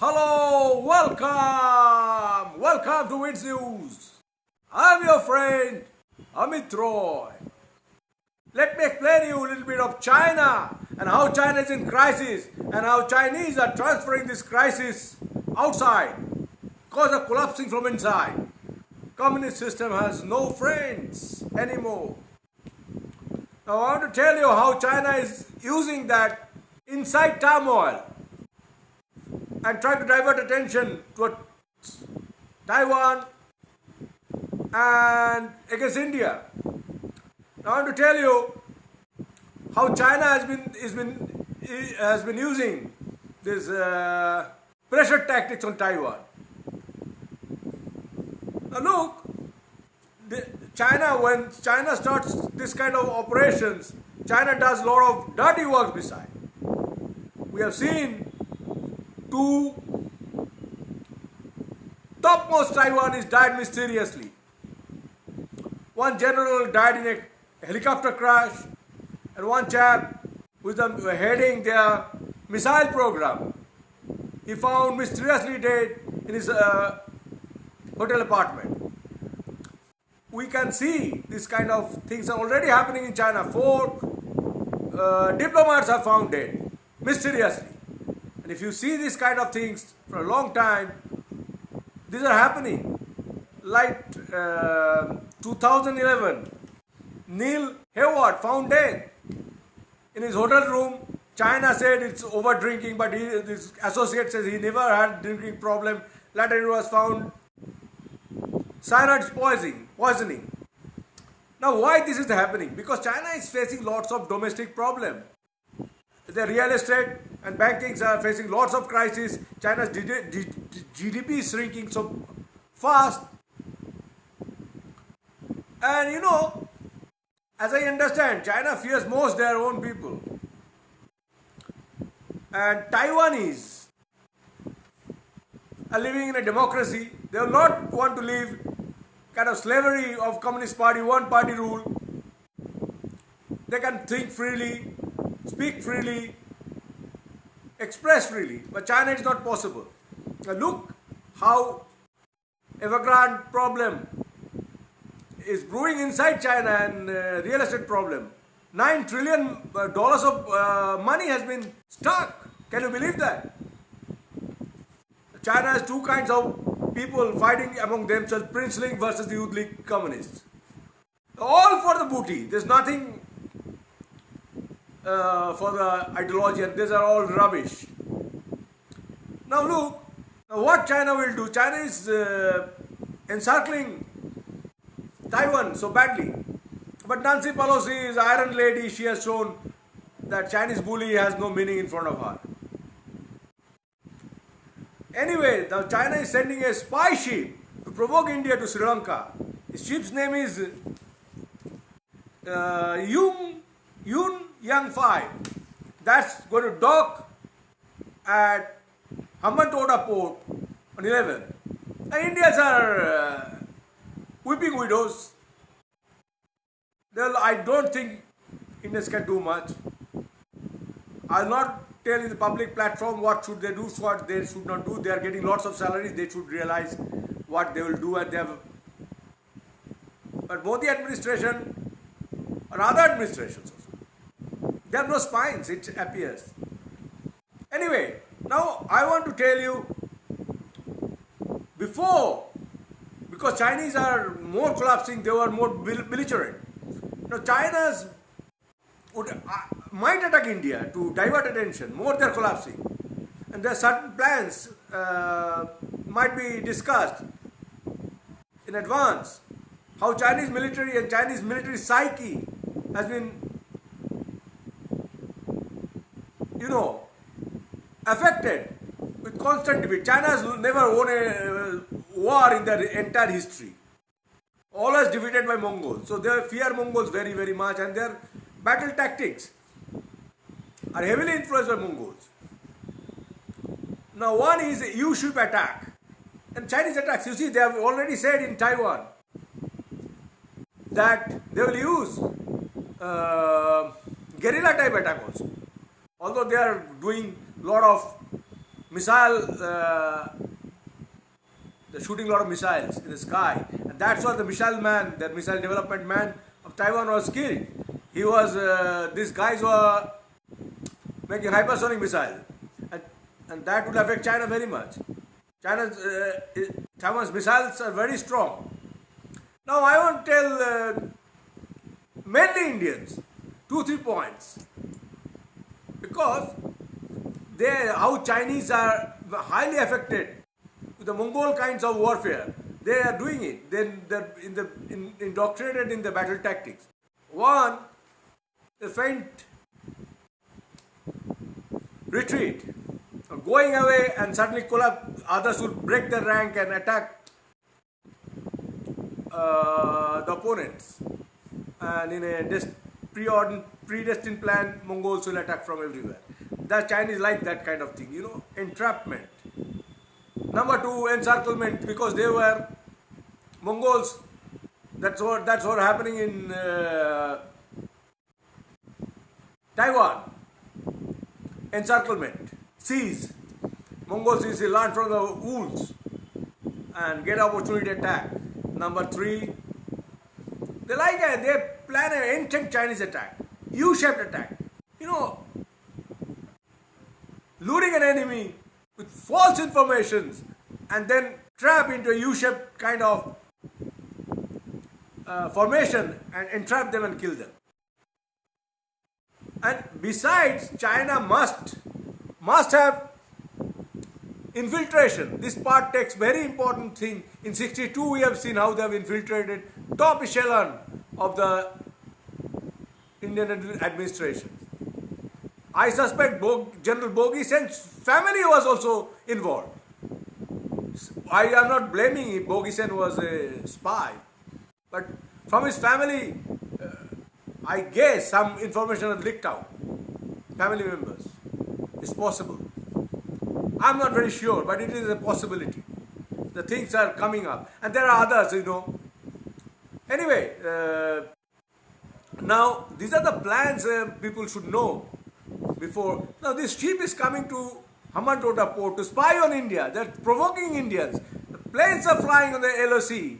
Hello, welcome to Wins News. I'm your friend Amit Roy. Let me explain you a little bit of China and how China is in crisis and how Chinese are transferring this crisis outside because of collapsing from inside. Communist system has no friends anymore. Now I want to tell you how China is using that inside turmoil and try to divert attention towards Taiwan and against India. Now I want to tell you how China has been using this pressure tactics on Taiwan. Now look, when China starts this kind of operations, China does a lot of dirty work beside. We have seen two topmost Taiwanese died mysteriously. One general died in a helicopter crash, and one chap who is heading their missile program, he found mysteriously dead in his hotel apartment. We can see this kind of things are already happening in China. 4 diplomats are found dead mysteriously. And if you see these kind of things for a long time, these are happening. Like 2011, Neil Hayward found dead in his hotel room. China said it's over drinking, but his associate says he never had drinking problem. Later it was found cyanide poisoning. Now why this is happening? Because China is facing lots of domestic problems. The real estate and bankings are facing lots of crises. China's GDP is shrinking so fast. And as I understand, China fears most their own people. And Taiwanese are living in a democracy. They will not want to live kind of slavery of Communist Party, one party rule. They can think freely, speak freely, express freely, but China is not possible. Now look how Evergrande problem is brewing inside China and real estate problem. $9 trillion of money has been stuck. Can you believe that? China has two kinds of people fighting among themselves, Princeling versus the Youth League communists. All for the booty. There's nothing for the ideology, and these are all rubbish. Now look, what China will do. China is encircling Taiwan so badly. But Nancy Pelosi is Iron Lady. She has shown that Chinese bully has no meaning in front of her. Anyway, now China is sending a spy ship to provoke India to Sri Lanka. His ship's name is Yun Yang 5. That's going to dock at Hambantota port on 11. And Indians are weeping widows. I don't think Indians can do much. I'll not tell in the public platform what should they do, what they should not do. They are getting lots of salaries. They should realize what they will do, and they have. But Modi administration and other administrations also, they have no spines, it appears. Anyway, now I want to tell you, because Chinese are more collapsing, they were more belligerent. Now China's might attack India to divert attention. More they are collapsing, and there are certain plans might be discussed in advance. How Chinese military and Chinese military psyche has been, affected with constant defeat. China has never won a war in their entire history. Always defeated by Mongols. So they fear Mongols very, very much, and their battle tactics are heavily influenced by Mongols. Now one is a U-ship attack. And Chinese attacks, you see, they have already said in Taiwan that they will use guerrilla type attack also. Although they are doing a lot of missile, they're shooting a lot of missiles in the sky. And that's why the missile man, the missile development man of Taiwan was killed. He was, these guys were making hypersonic missile. And that would affect China very much. Taiwan's missiles are very strong. Now I want to tell mainly Indians 2-3 points, because how Chinese are highly affected with the Mongol kinds of warfare. They are doing it. They're indoctrinated in the battle tactics. One, the feint retreat, going away and suddenly collapse. Others will break their rank and attack the opponents. And in a predestined plan, Mongols will attack from everywhere. The Chinese like that kind of thing, entrapment. Number two, encirclement, because they were Mongols. That's what happening in Taiwan. Encirclement, seize. Mongols is learn from the wolves and get opportunity to attack. Number three, they plan an ancient Chinese attack, U-shaped attack. Luring an enemy with false informations and then trap into a U-shaped kind of formation and entrap them and kill them. And besides, China must have infiltration. This part takes very important thing. In 62, we have seen how they have infiltrated top echelon of the Indian administration. I suspect General Bogisen's family was also involved. I am not blaming him. Bogisen was a spy, but from his family, I guess some information has leaked out. Family members. It's possible. I'm not very sure, but it is a possibility. The things are coming up. And there are others, Anyway, now these are the plans people should know before. Now this ship is coming to Hambantota port to spy on India. They're provoking Indians. The planes are flying on the LSE.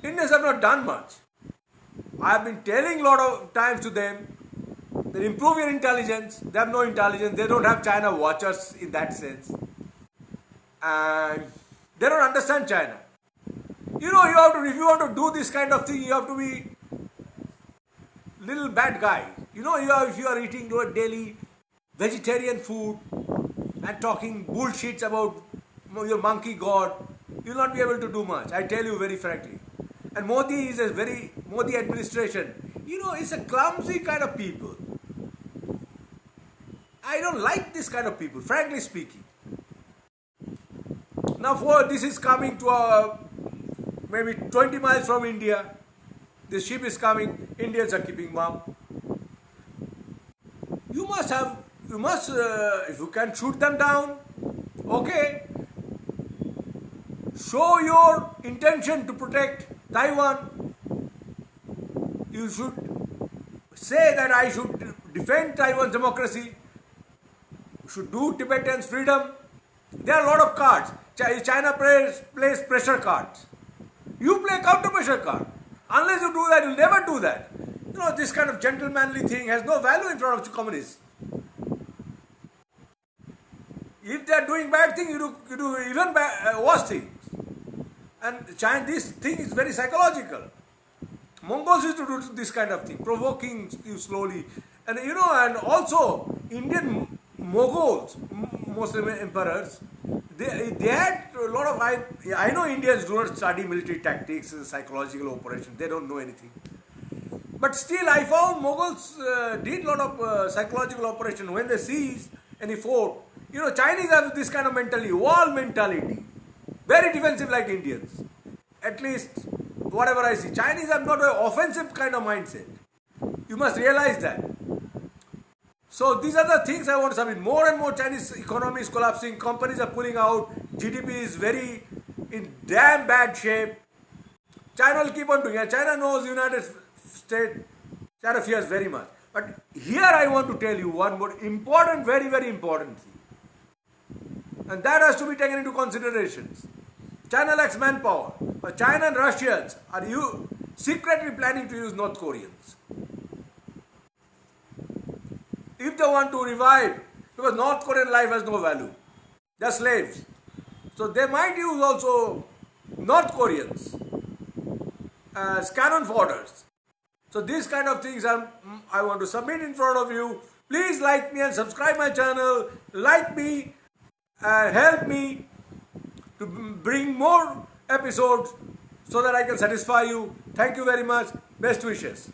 Indians have not done much. I have been telling a lot of times to them that improve your intelligence. They have no intelligence. They don't have China watchers in that sense. And they don't understand China. If you want to do this kind of thing, you have to be little bad guy. If you are eating daily vegetarian food and talking bullshits about your monkey god, you will not be able to do much. I tell you very frankly. And Modi administration, it's a clumsy kind of people. I don't like this kind of people, frankly speaking. Now this is coming to maybe 20 miles from India. This ship is coming, Indians are keeping mum. If you can shoot them down, okay. Show your intention to protect Taiwan. You should say that I should defend Taiwan's democracy, should do Tibetan's freedom. There are a lot of cards. China plays pressure cards. You play counter pressure card. Unless you do that, you'll never do that. This kind of gentlemanly thing has no value in front of communists. If they are doing bad things, you do even worse things. And this thing is very psychological. Mongols used to do this kind of thing, provoking you slowly. And and also Indian Mughals, Muslim emperors, they had a lot of, I know Indians do not study military tactics, psychological operations, they don't know anything. But still I found Mughals did a lot of psychological operations when they seized any fort. Chinese have this kind of mentality, wall mentality. Very defensive like Indians. At least, whatever I see. Chinese have not an offensive kind of mindset. You must realize that. So these are the things I want to submit. More and more Chinese economy is collapsing. Companies are pulling out. GDP is in damn bad shape. China will keep on doing it. China knows United States. China fears very much. But here I want to tell you one more important, very, very important thing. And that has to be taken into considerations. China lacks manpower. But China and Russians are secretly planning to use North Koreans. If they want to revive, because North Korean life has no value. They're slaves. So they might use also North Koreans as cannon fodder. So these kind of things I want to submit in front of you. Please like me and subscribe my channel. Like me and help me to bring more episodes so that I can satisfy you. Thank you very much. Best wishes.